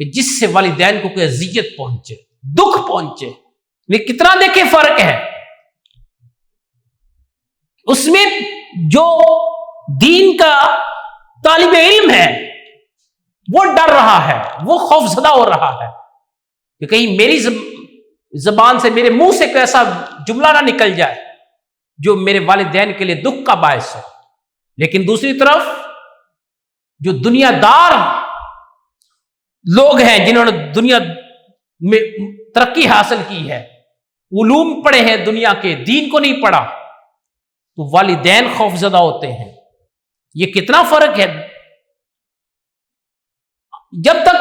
کہ جس سے والدین کو کوئی اذیت پہنچے، دکھ پہنچے. یہ کتنا دیکھیں فرق ہے. اس میں جو دین کا طالب علم ہے وہ ڈر رہا ہے، وہ خوف زدہ ہو رہا ہے کہ کہیں میری زبان سے، میرے منہ سے کوئی ایسا جملہ نہ نکل جائے جو میرے والدین کے لیے دکھ کا باعث ہو. لیکن دوسری طرف جو دنیا دار لوگ ہیں، جنہوں نے دنیا میں ترقی حاصل کی ہے، علوم پڑھے ہیں دنیا کے، دین کو نہیں پڑھا، تو والدین خوف زدہ ہوتے ہیں. یہ کتنا فرق ہے. جب تک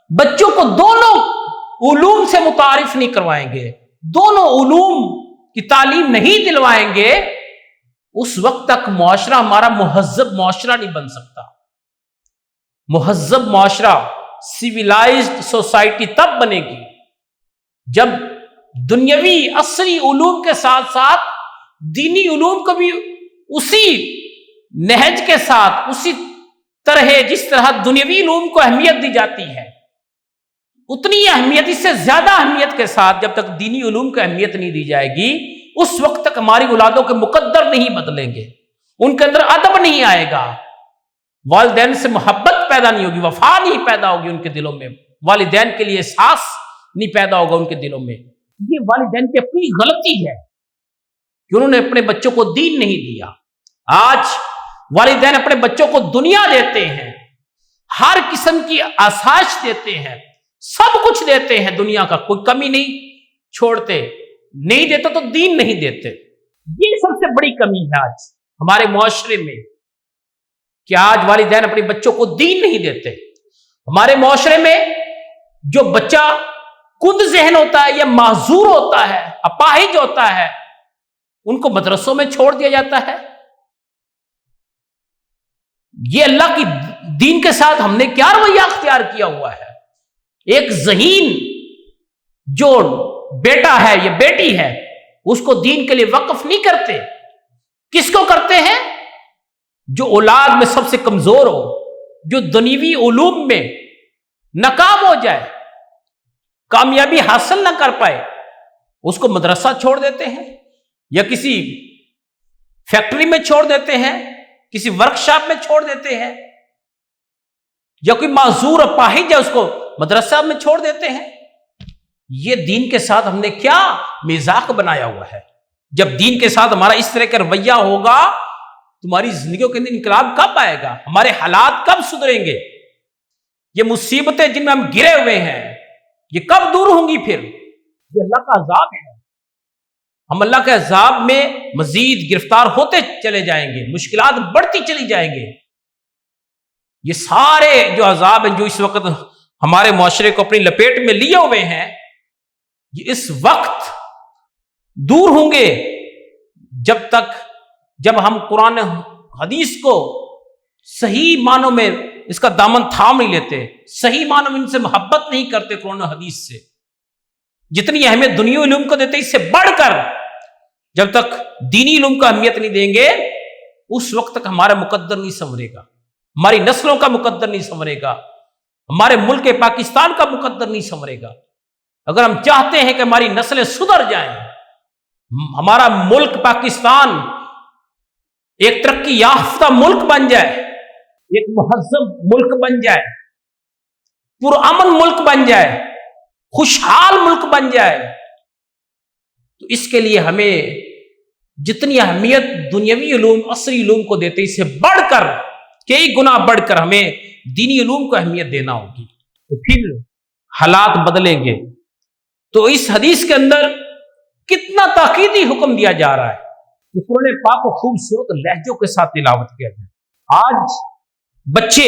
بچوں کو دونوں علوم سے متعارف نہیں کروائیں گے، دونوں علوم کی تعلیم نہیں دلوائیں گے، اس وقت تک معاشرہ ہمارا مہذب معاشرہ نہیں بن سکتا. مہذب معاشرہ، سیویلائزڈ سوسائٹی تب بنے گی جب دنیاوی عصری علوم کے ساتھ ساتھ دینی علوم کو بھی اسی نہج کے ساتھ، اسی طرح جس طرح دنیاوی علوم کو اہمیت دی جاتی ہے، اتنی اہمیت، اس سے زیادہ اہمیت کے ساتھ جب تک دینی علوم کو اہمیت نہیں دی جائے گی، اس وقت تک ہماری اولادوں کے مقدر نہیں بدلیں گے، ان کے اندر ادب نہیں آئے گا، والدین سے محبت پیدا نہیں ہوگی، وفا نہیں پیدا ہوگی ان کے دلوں میں، والدین کے لیے احساس نہیں پیدا ہوگا ان کے دلوں میں. یہ والدین کی اپنی غلطی ہے کہ انہوں نے اپنے بچوں کو دین نہیں دیا. آج والدین اپنے بچوں کو دنیا دیتے ہیں، ہر قسم کی آسائش دیتے ہیں، سب کچھ دیتے ہیں دنیا کا، کوئی کمی نہیں چھوڑتے. نہیں دیتے تو دین نہیں دیتے. یہ سب سے بڑی کمی ہے آج ہمارے معاشرے میں کہ آج والدین اپنے بچوں کو دین نہیں دیتے. ہمارے معاشرے میں جو بچہ کند ذہن ہوتا ہے یا معذور ہوتا ہے، اپاہج ہوتا ہے، ان کو مدرسوں میں چھوڑ دیا جاتا ہے. یہ اللہ کی دین کے ساتھ ہم نے کیا رویہ اختیار کیا ہوا ہے؟ ایک ذہین جو بیٹا ہے یا بیٹی ہے، اس کو دین کے لیے وقف نہیں کرتے. کس کو کرتے ہیں؟ جو اولاد میں سب سے کمزور ہو، جو دنیوی علوم میں ناکام ہو جائے، کامیابی حاصل نہ کر پائے، اس کو مدرسہ چھوڑ دیتے ہیں یا کسی فیکٹری میں چھوڑ دیتے ہیں، کسی ورکشاپ میں چھوڑ دیتے ہیں، یا کوئی معذور اپاہج ہے اس کو مدرسہ میں چھوڑ دیتے ہیں. یہ دین کے ساتھ ہم نے کیا مذاق بنایا ہوا ہے؟ جب دین کے ساتھ ہمارا اس طرح کا رویہ ہوگا، تمہاری زندگیوں کے اندر انقلاب کب آئے گا؟ ہمارے حالات کب سدھریں گے؟ یہ مصیبتیں جن میں ہم گرے ہوئے ہیں، یہ کب دور ہوں گی؟ پھر یہ اللہ کا عذاب ہے. ہم اللہ کے عذاب میں مزید گرفتار ہوتے چلے جائیں گے، مشکلات بڑھتی چلی جائیں گے. یہ سارے جو عذاب ہیں جو اس وقت ہمارے معاشرے کو اپنی لپیٹ میں لیے ہوئے ہیں، یہ اس وقت دور ہوں گے جب ہم قرآن حدیث کو صحیح معنوں میں اس کا دامن تھام نہیں لیتے، صحیح معنوں میں ان سے محبت نہیں کرتے. قرآن حدیث سے جتنی اہمیت دنیوی علوم کو دیتے، اس سے بڑھ کر جب تک دینی علوم کو اہمیت نہیں دیں گے، اس وقت تک ہمارا مقدر نہیں سنورے گا، ہماری نسلوں کا مقدر نہیں سنورے گا، ہمارے ملک پاکستان کا مقدر نہیں سنورے گا. اگر ہم چاہتے ہیں کہ ہماری نسلیں سدھر جائیں، ہمارا ملک پاکستان ایک ترقی یافتہ ملک بن جائے، ایک مہذب ملک بن جائے، پرامن ملک بن جائے، خوشحال ملک بن جائے، تو اس کے لیے ہمیں جتنی اہمیت دنیاوی علوم، عصری علوم کو دیتے، اس سے بڑھ کر کئی گنا بڑھ کر ہمیں دینی علوم کو اہمیت دینا ہوگی، تو پھر حالات بدلیں گے. تو اس حدیث کے اندر کتنا تاکیدی حکم دیا جا رہا ہے کہ قرآن پاک کو خوبصورت لہجوں کے ساتھ تلاوت کیا جائے. آج بچے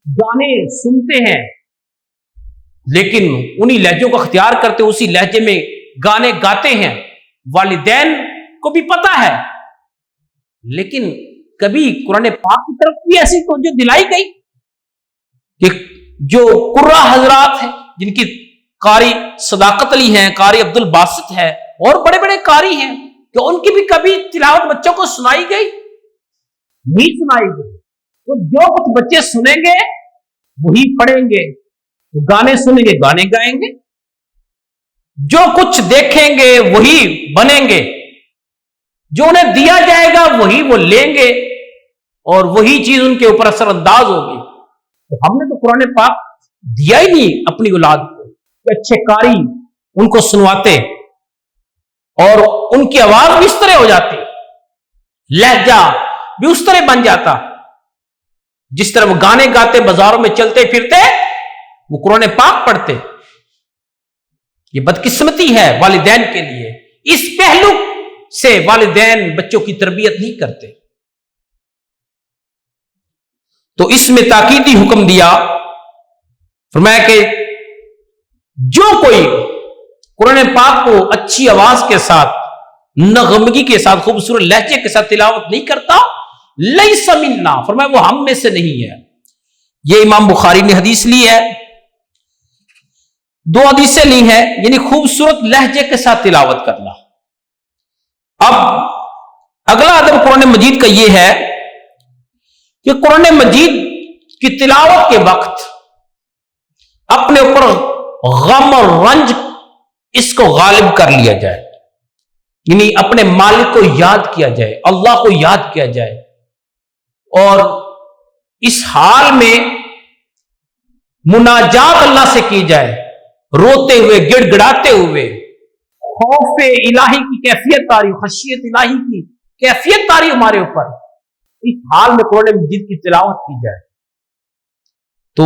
گانے سنتے ہیں لیکن انہی لہجوں کو اختیار کرتے، اسی لہجے میں گانے گاتے ہیں. والدین کو بھی پتا ہے، لیکن کبھی قرآن پاک کی طرف بھی ایسی توجہ دلائی گئی کہ جو قرہ حضرات ہیں، جن کی قاری صداقت علی ہیں، قاری عبد الباسط ہے، اور بڑے بڑے قاری ہیں، کہ ان کی بھی کبھی تلاوت بچوں کو سنائی گئی؟ نہیں سنائی گئی. تو جو کچھ بچے سنیں گے وہی پڑھیں گے، تو گانے سنیں گے گانے گائیں گے، جو کچھ دیکھیں گے وہی بنیں گے، جو انہیں دیا جائے گا وہی وہ لیں گے، اور وہی چیز ان کے اوپر اثر انداز ہوگی۔ تو ہم نے تو قرآن پاک دیا ہی نہیں اپنی اولاد کو کہ اچھے قاری ان کو سنواتے اور ان کی آواز بھی اس طرح ہو جاتی، لہجہ بھی اس طرح بن جاتا، جس طرح وہ گانے گاتے، بازاروں میں چلتے پھرتے وہ قرآن پاک پڑھتے۔ یہ بدقسمتی ہے والدین کے لیے، اس پہلو سے والدین بچوں کی تربیت نہیں کرتے۔ تو اس میں تاکیدی حکم دیا، فرمایا کہ جو کوئی قرآن پاک کو اچھی آواز کے ساتھ، نغمگی کے ساتھ، خوبصورت لہجے کے ساتھ تلاوت نہیں کرتا، لیس منا، فرمایا وہ ہم میں سے نہیں ہے۔ یہ امام بخاری نے حدیث لی ہے، دو حدیثیں لی ہیں، یعنی خوبصورت لہجے کے ساتھ تلاوت کرنا۔ اب اگلا ادب قرآن مجید کا یہ ہے کہ قرآن مجید کی تلاوت کے وقت اپنے اوپر غم اور رنج اس کو غالب کر لیا جائے، یعنی اپنے مالک کو یاد کیا جائے، اللہ کو یاد کیا جائے، اور اس حال میں مناجات اللہ سے کی جائے، روتے ہوئے، گڑ گڑاتے ہوئے، خوف الہی کی کیفیت تاری، خشیت الہی کی کیفیت تاری ہمارے اوپر، اس حال میں قرآن مجید کی تلاوت کی جائے تو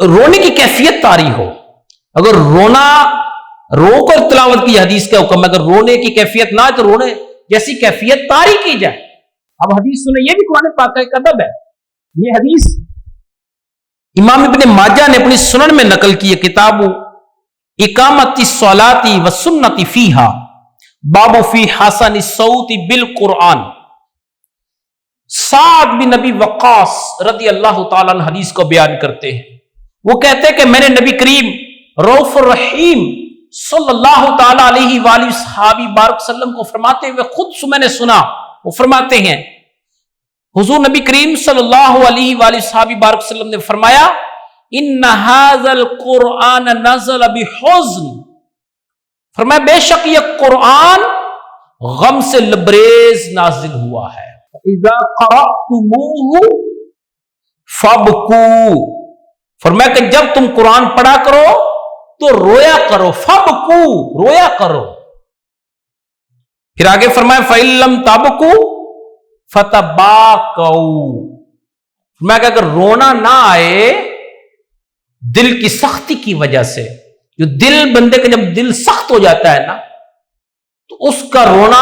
رونے کی کیفیت تاری ہو۔ اگر رونا رو کر تلاوت کی حدیث کا حکم ہے، اگر رونے کی کیفیت نہ تو رونے جیسی کیفیت تاری کی جائے۔ اب حدیث سنیں، یہ بھی قرآن پاک کا ایک ادب ہے۔ یہ حدیث امام ابن ماجہ نے اپنی سنن میں نقل کی ہے، کتاب اقامت الصلاۃ والسنۃ فیہا، باب فی حسن الصوت بالقرآن۔ سعد بن نبی وقاص رضی اللہ تعالیٰ عنہ حدیث کو بیان کرتے ہیں، وہ کہتے ہیں کہ میں نے نبی کریم رؤوف الرحیم صلی اللہ تعالیٰ علیہ وآلہ صحابی بارک وسلم کو فرماتے ہوئے خود میں نے سنا، وہ فرماتے ہیں حضور نبی کریم صلی اللہ علیہ وآلہ صحابی بارک وسلم نے فرمایا، ان ھذا القرآن نزل بحزن، فرمایا بے شک یہ قرآن غم سے لبریز نازل ہوا ہے۔ اذا قرأتموہ فابکو، فرمایا کہ جب تم قرآن پڑھا کرو تو رویا کرو، فابکو، رویا کرو۔ پھر آگے فرمایا فَإِن لَّمْ تَبْکُوا فَتَبَاكَوْا، فرمایا کہ اگر رونا نہ آئے دل کی سختی کی وجہ سے، جو دل بندے کا جب دل سخت ہو جاتا ہے نا تو اس کا رونا،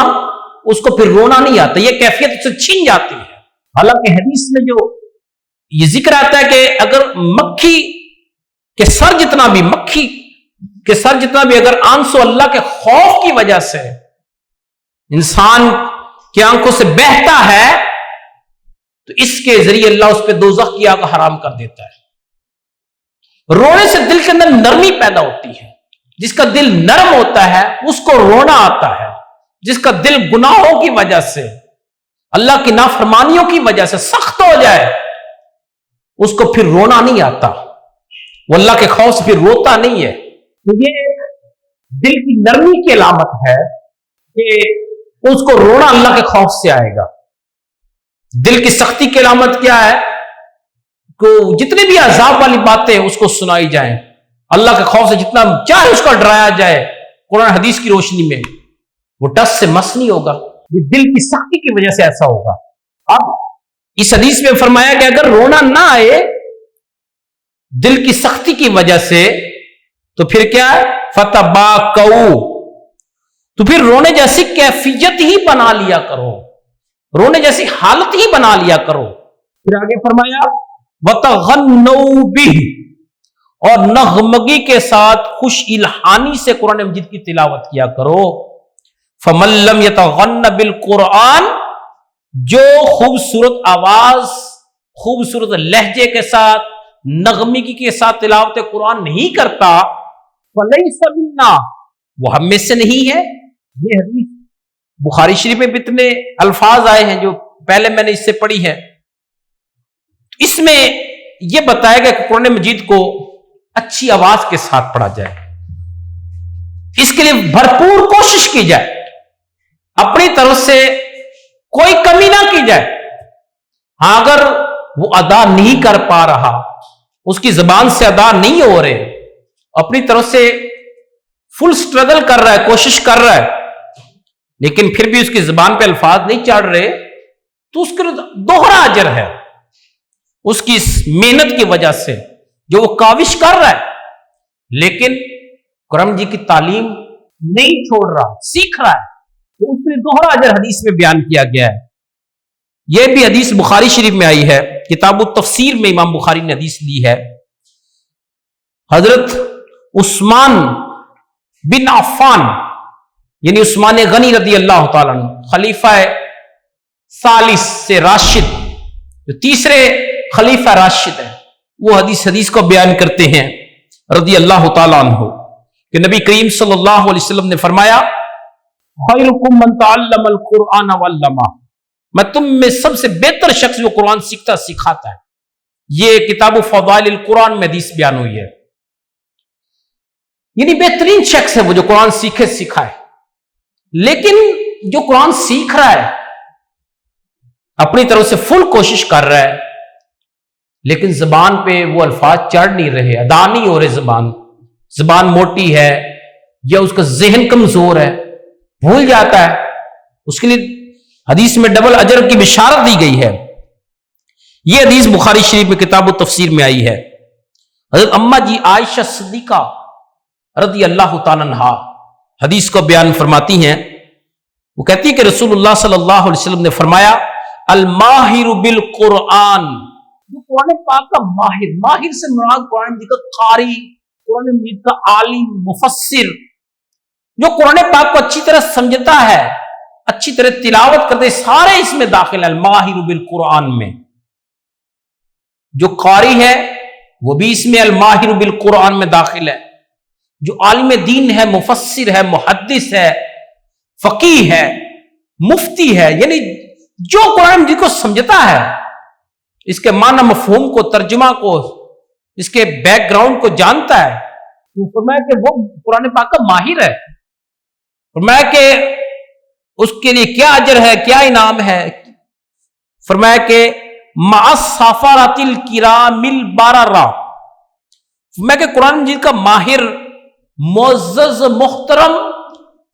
اس کو پھر رونا نہیں آتا، یہ کیفیت اس سے چھین جاتی ہے۔ حالانکہ حدیث میں جو یہ ذکر آتا ہے کہ اگر مکھی کے سر جتنا بھی، مکھی کے سر جتنا بھی اگر آنسو اللہ کے خوف کی وجہ سے انسان کی آنکھوں سے بہتا ہے تو اس کے ذریعے اللہ اس پہ دوزخ کی آگ حرام کر دیتا ہے۔ رونے سے دل کے اندر نرمی پیدا ہوتی ہے، جس کا دل نرم ہوتا ہے اس کو رونا آتا ہے، جس کا دل گناہوں کی وجہ سے، اللہ کی نافرمانیوں کی وجہ سے سخت ہو جائے اس کو پھر رونا نہیں آتا، وہ اللہ کے خوف سے پھر روتا نہیں ہے۔ تو یہ دل کی نرمی کی علامت ہے کہ اس کو رونا اللہ کے خوف سے آئے گا۔ دل کی سختی کی علامت کیا ہے کہ جتنی بھی عذاب والی باتیں اس کو سنائی جائیں، اللہ کے خوف سے جتنا چاہے اس کو ڈرایا جائے قرآن حدیث کی روشنی میں، وہ ٹس سے مس نہیں ہوگا، یہ دل کی سختی کی وجہ سے ایسا ہوگا۔ اب اس حدیث میں فرمایا کہ اگر رونا نہ آئے دل کی سختی کی وجہ سے تو پھر کیا ہے، فتباکو، تو پھر رونے جیسی کیفیت ہی بنا لیا کرو، رونے جیسی حالت ہی بنا لیا کرو۔ پھر آگے فرمایا وَتَغَنَّوْا بِهِ، اور نغمگی کے ساتھ خوش الحانی سے قرآن مجید کی تلاوت کیا کرو۔ فَمَن لَّمْ يَتَغَنَّ بِالْقُرْآنِ، جو خوبصورت آواز، خوبصورت لہجے کے ساتھ، نغمگی کے ساتھ تلاوت قرآن نہیں کرتا، فَلَيْسَ مِنَّا، وہ ہم میں سے نہیں ہے۔ یہ حدیث بخاری شریف میں اتنے الفاظ آئے ہیں جو پہلے میں نے اس سے پڑھی ہے، اس میں یہ بتایا گیا کہ قرآن مجید کو اچھی آواز کے ساتھ پڑھا جائے، اس کے لیے بھرپور کوشش کی جائے، اپنی طرف سے کوئی کمی نہ کی جائے۔ ہاں اگر وہ ادا نہیں کر پا رہا، اس کی زبان سے ادا نہیں ہو رہے، اپنی طرف سے فل سٹرگل کر رہا ہے، کوشش کر رہا ہے، لیکن پھر بھی اس کی زبان پہ الفاظ نہیں چڑھ رہے، تو اس کے لیے دوہرا اجر ہے، اس کی اس محنت کی وجہ سے جو وہ کاوش کر رہا ہے، لیکن قرآن جی کی تعلیم نہیں چھوڑ رہا، سیکھ رہا ہے، تو اس کے لیے دوہرا اجر حدیث میں بیان کیا گیا ہے۔ یہ بھی حدیث بخاری شریف میں آئی ہے، کتاب التفسیر میں امام بخاری نے حدیث لی ہے۔ حضرت عثمان بن عفان یعنی عثمان غنی رضی اللہ تعالیٰ عنہ، خلیفہ ثالث سے راشد، جو تیسرے خلیفہ راشد ہے، وہ حدیث کو بیان کرتے ہیں رضی اللہ تعالیٰ عنہ کہ نبی کریم صلی اللہ علیہ وسلم نے فرمایا، خیرکم من تعلم القرآن وعلمہ، میں تم میں سب سے بہتر شخص جو قرآن سیکھتا سکھاتا ہے۔ یہ کتاب فضائل القرآن میں حدیث بیان ہوئی ہے، یعنی بہترین شخص ہے وہ جو قرآن سیکھے سکھائے۔ لیکن جو قرآن سیکھ رہا ہے اپنی طرف سے فل کوشش کر رہا ہے، لیکن زبان پہ وہ الفاظ چڑھ نہیں رہے، ادا نہیں ہو رہے، زبان موٹی ہے یا اس کا ذہن کمزور ہے، بھول جاتا ہے، اس کے لیے حدیث میں ڈبل اجر کی بشارت دی گئی ہے۔ یہ حدیث بخاری شریف میں کتاب التفسیر میں آئی ہے۔ حضرت اماں جی عائشہ صدیقہ رضی اللہ تعالیٰ عنہا حدیث کو بیان فرماتی ہیں، وہ کہتی ہے کہ رسول اللہ صلی اللہ علیہ وسلم نے فرمایا، الماہر بالقرآن، جو قرآن پاک کا ماہر سے مراد قرآن مجید کا قاری، قرآن مجید کا عالم، مفسر، جو قرآن پاک کو اچھی طرح سمجھتا ہے، اچھی طرح تلاوت کرتے، سارے اس میں داخل ہے الماہر بالقرآن میں۔ جو قاری ہے وہ بھی اس میں الماہر بالقرآن میں داخل ہے، جو عالم دین ہے، مفسر ہے، محدث ہے، فقیہ ہے، مفتی ہے، یعنی جو قرآن مجید کو سمجھتا ہے، اس کے معنی مفہوم کو، ترجمہ کو، اس کے بیک گراؤنڈ کو جانتا ہے، تو فرمایا کہ وہ قرآن پاک کا ماہر ہے۔ فرمایا کہ اس کے لیے کیا اجر ہے، کیا انعام ہے؟ فرمایا کہ مع الصافرات الکرام البررہ، فرمایا کہ قرآن مجید کا ماہر معزز محترم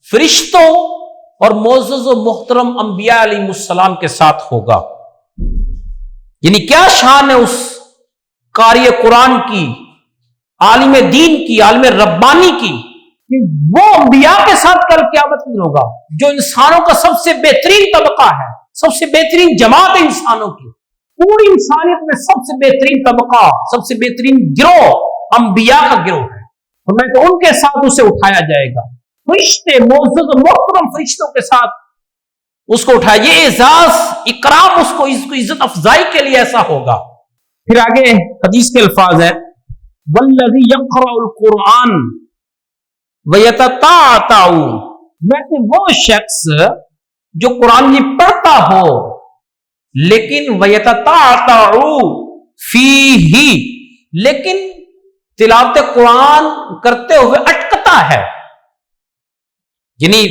فرشتوں اور معزز و محترم انبیاء علیہ السلام کے ساتھ ہوگا۔ یعنی کیا شان ہے اس قاری قرآن کی، عالم دین کی، عالم ربانی کی، کہ وہ انبیاء کے ساتھ کل قیامت میں ہوگا، جو انسانوں کا سب سے بہترین طبقہ ہے، سب سے بہترین جماعت ہے انسانوں کی، پوری انسانیت میں سب سے بہترین طبقہ، سب سے بہترین گروہ انبیاء کا گروہ ہے۔ تو ان کے ساتھ اسے اٹھایا جائے گا، فرشتے، معزز و محترم فرشتوں کے ساتھ اس کو اٹھایا، یہ اعزاز اکرام اس کو عزت افزائی کے لیے ایسا ہوگا۔ پھر آگے حدیث کے الفاظ ہے، والذی یقرأ القرآن ویتتعتع، میں وہ شخص جو قرآن میں پڑھتا ہو لیکن ویتتعتع فیہ، لیکن تلاوت قرآن کرتے ہوئے اٹکتا ہے، یعنی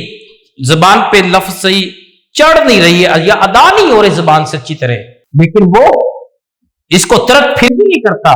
زبان پہ لفظ صحیح چڑھ نہیں رہی ہے یا ادا نہیں ہو رہی زبان سے اچھی طرح، لیکن وہ اس کو ترک پھر بھی نہیں کرتا،